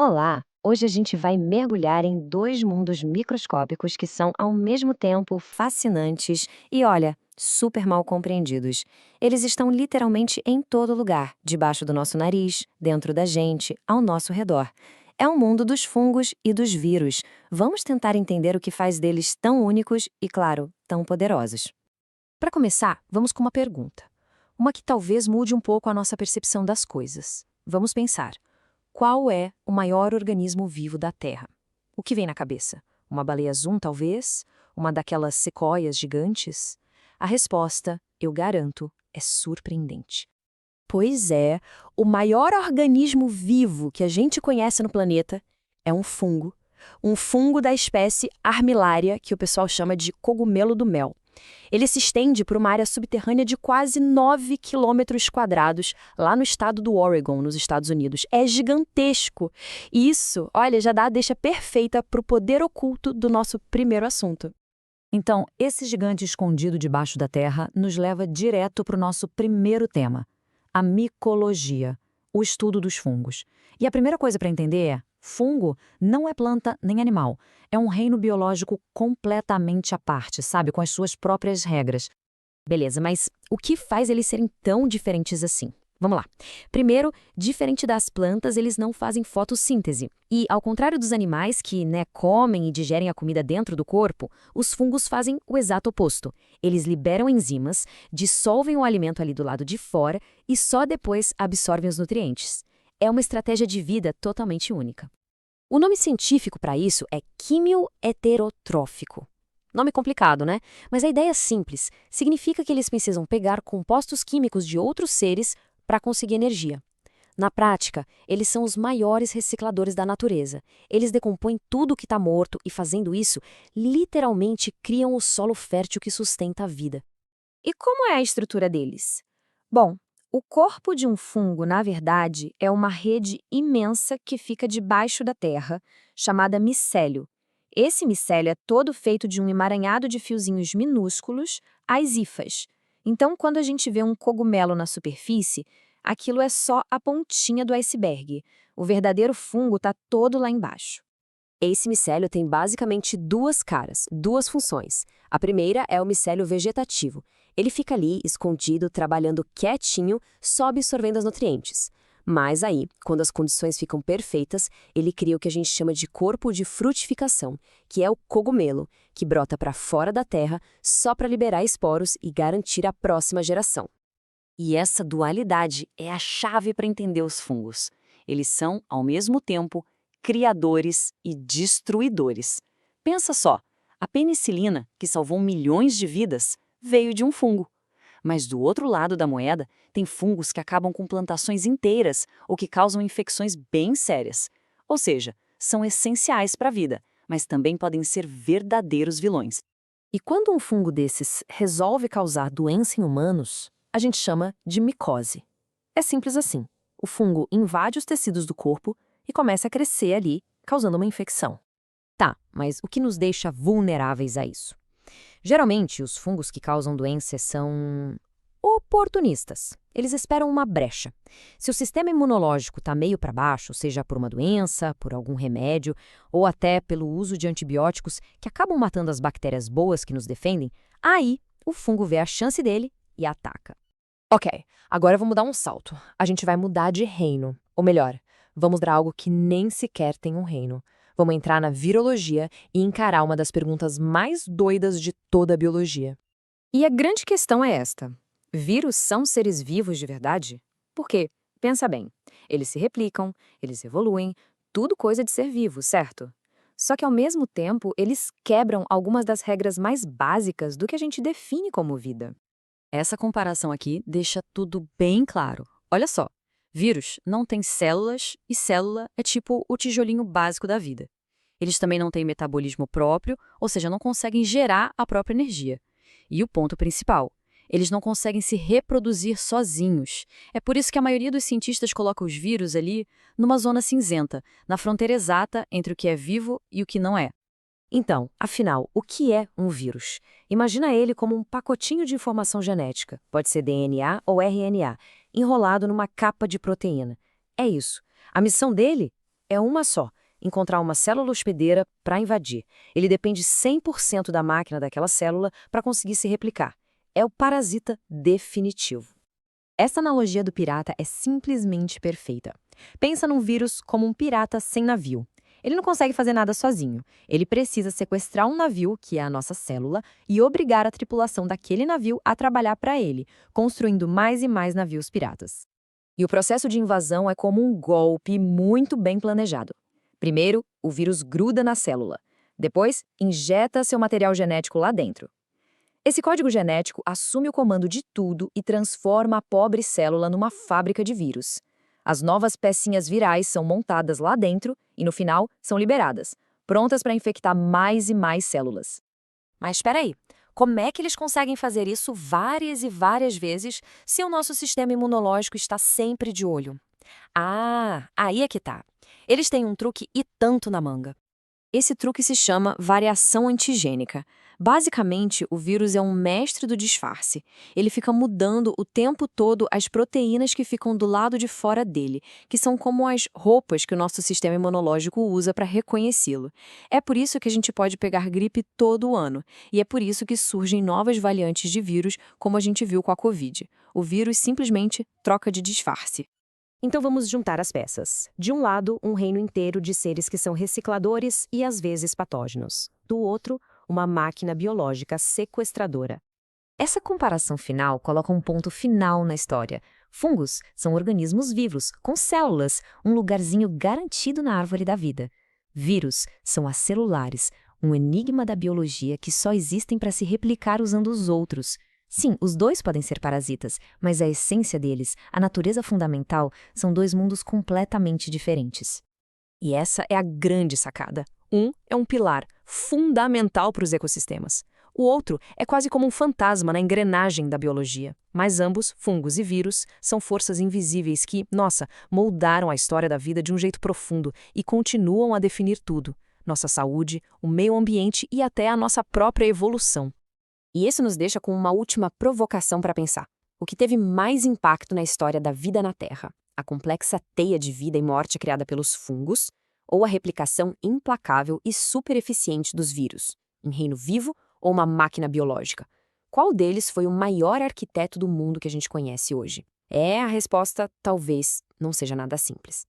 Olá! Hoje a gente vai mergulhar em dois mundos microscópicos que são, ao mesmo tempo, fascinantes e, olha, super mal compreendidos. Eles estão literalmente em todo lugar, debaixo do nosso nariz, dentro da gente, ao nosso redor. É o mundo dos fungos e dos vírus. Vamos tentar entender o que faz deles tão únicos e, claro, tão poderosos. Para começar, vamos com uma pergunta. Uma que talvez mude um pouco a nossa percepção das coisas. Vamos pensar: qual é o maior organismo vivo da Terra? O que vem na cabeça? Uma baleia azul, talvez? Uma daquelas sequoias gigantes? A resposta, eu garanto, é surpreendente. Pois é, o maior organismo vivo que a gente conhece no planeta é um fungo. Um fungo da espécie Armillaria, que o pessoal chama de cogumelo do mel. Ele se estende por uma área subterrânea de quase 9 quilômetros quadrados, lá no estado do Oregon, nos Estados Unidos. É gigantesco. E isso, olha, já dá a deixa perfeita para o poder oculto do nosso primeiro assunto. Então, esse gigante escondido debaixo da terra nos leva direto para o nosso primeiro tema, a micologia, o estudo dos fungos. E a primeira coisa para entender é: fungo não é planta nem animal. É um reino biológico completamente à parte, sabe? Com as suas próprias regras. Beleza, mas o que faz eles serem tão diferentes assim? Vamos lá. Primeiro, diferente das plantas, eles não fazem fotossíntese. E, ao contrário dos animais que, comem e digerem a comida dentro do corpo, os fungos fazem o exato oposto. Eles liberam enzimas, dissolvem o alimento ali do lado de fora e só depois absorvem os nutrientes. É uma estratégia de vida totalmente única. O nome científico para isso é quimioheterotrófico. Nome complicado, né? Mas a ideia é simples. Significa que eles precisam pegar compostos químicos de outros seres para conseguir energia. Na prática, eles são os maiores recicladores da natureza. Eles decompõem tudo o que está morto e, fazendo isso, literalmente criam o solo fértil que sustenta a vida. E como é a estrutura deles? Bom, o corpo de um fungo, na verdade, é uma rede imensa que fica debaixo da terra, chamada micélio. Esse micélio é todo feito de um emaranhado de fiozinhos minúsculos, as hifas. Então, quando a gente vê um cogumelo na superfície, aquilo é só a pontinha do iceberg. O verdadeiro fungo está todo lá embaixo. Esse micélio tem basicamente duas caras, duas funções. A primeira é o micélio vegetativo. Ele fica ali, escondido, trabalhando quietinho, só absorvendo os nutrientes. Mas aí, quando as condições ficam perfeitas, ele cria o que a gente chama de corpo de frutificação, que é o cogumelo, que brota para fora da terra só para liberar esporos e garantir a próxima geração. E essa dualidade é a chave para entender os fungos. Eles são, ao mesmo tempo, criadores e destruidores. Pensa só, a penicilina, que salvou milhões de vidas, veio de um fungo. Mas do outro lado da moeda, tem fungos que acabam com plantações inteiras ou que causam infecções bem sérias. Ou seja, são essenciais para a vida, mas também podem ser verdadeiros vilões. E quando um fungo desses resolve causar doença em humanos, a gente chama de micose. É simples assim. O fungo invade os tecidos do corpo e começa a crescer ali, causando uma infecção. Tá, mas o que nos deixa vulneráveis a isso? Geralmente, os fungos que causam doenças são oportunistas. Eles esperam uma brecha. Se o sistema imunológico está meio para baixo, seja por uma doença, por algum remédio, ou até pelo uso de antibióticos que acabam matando as bactérias boas que nos defendem, aí o fungo vê a chance dele e ataca. Ok, agora vamos dar um salto. A gente vai mudar de reino. Ou melhor, vamos dar algo que nem sequer tem um reino. Vamos entrar na virologia e encarar uma das perguntas mais doidas de toda a biologia. E a grande questão é esta: vírus são seres vivos de verdade? Por quê? Pensa bem, eles se replicam, eles evoluem, tudo coisa de ser vivo, certo? Só que, ao mesmo tempo, eles quebram algumas das regras mais básicas do que a gente define como vida. Essa comparação aqui deixa tudo bem claro. Olha só, vírus não tem células e célula é tipo o tijolinho básico da vida. Eles também não têm metabolismo próprio, ou seja, não conseguem gerar a própria energia. E o ponto principal, eles não conseguem se reproduzir sozinhos. É por isso que a maioria dos cientistas coloca os vírus ali numa zona cinzenta, na fronteira exata entre o que é vivo e o que não é. Então, afinal, o que é um vírus? Imagina ele como um pacotinho de informação genética, pode ser DNA ou RNA, enrolado numa capa de proteína. É isso. A missão dele? É uma só: encontrar uma célula hospedeira para invadir. Ele depende 100% da máquina daquela célula para conseguir se replicar. É o parasita definitivo. Essa analogia do pirata é simplesmente perfeita. Pensa num vírus como um pirata sem navio. Ele não consegue fazer nada sozinho. Ele precisa sequestrar um navio, que é a nossa célula, e obrigar a tripulação daquele navio a trabalhar para ele, construindo mais e mais navios piratas. E o processo de invasão é como um golpe muito bem planejado. Primeiro, o vírus gruda na célula. Depois, injeta seu material genético lá dentro. Esse código genético assume o comando de tudo e transforma a pobre célula numa fábrica de vírus. As novas pecinhas virais são montadas lá dentro e, no final, são liberadas, prontas para infectar mais e mais células. Mas espera aí, como é que eles conseguem fazer isso várias e várias vezes se o nosso sistema imunológico está sempre de olho? Ah, aí é que tá. Eles têm um truque e tanto na manga. Esse truque se chama variação antigênica. Basicamente, o vírus é um mestre do disfarce. Ele fica mudando o tempo todo as proteínas que ficam do lado de fora dele, que são como as roupas que o nosso sistema imunológico usa para reconhecê-lo. É por isso que a gente pode pegar gripe todo ano. E é por isso que surgem novas variantes de vírus, como a gente viu com a Covid. O vírus simplesmente troca de disfarce. Então vamos juntar as peças. De um lado, um reino inteiro de seres que são recicladores e às vezes patógenos. Do outro, uma máquina biológica sequestradora. Essa comparação final coloca um ponto final na história. Fungos são organismos vivos, com células, um lugarzinho garantido na árvore da vida. Vírus são acelulares, um enigma da biologia que só existem para se replicar usando os outros. Sim, os dois podem ser parasitas, mas a essência deles, a natureza fundamental, são dois mundos completamente diferentes. E essa é a grande sacada. Um é um pilar fundamental para os ecossistemas. O outro é quase como um fantasma na engrenagem da biologia. Mas ambos, fungos e vírus, são forças invisíveis que, nossa, moldaram a história da vida de um jeito profundo e continuam a definir tudo: nossa saúde, o meio ambiente e até a nossa própria evolução. E isso nos deixa com uma última provocação para pensar. O que teve mais impacto na história da vida na Terra? A complexa teia de vida e morte criada pelos fungos ou a replicação implacável e super eficiente dos vírus? Um reino vivo ou uma máquina biológica? Qual deles foi o maior arquiteto do mundo que a gente conhece hoje? A resposta talvez não seja nada simples.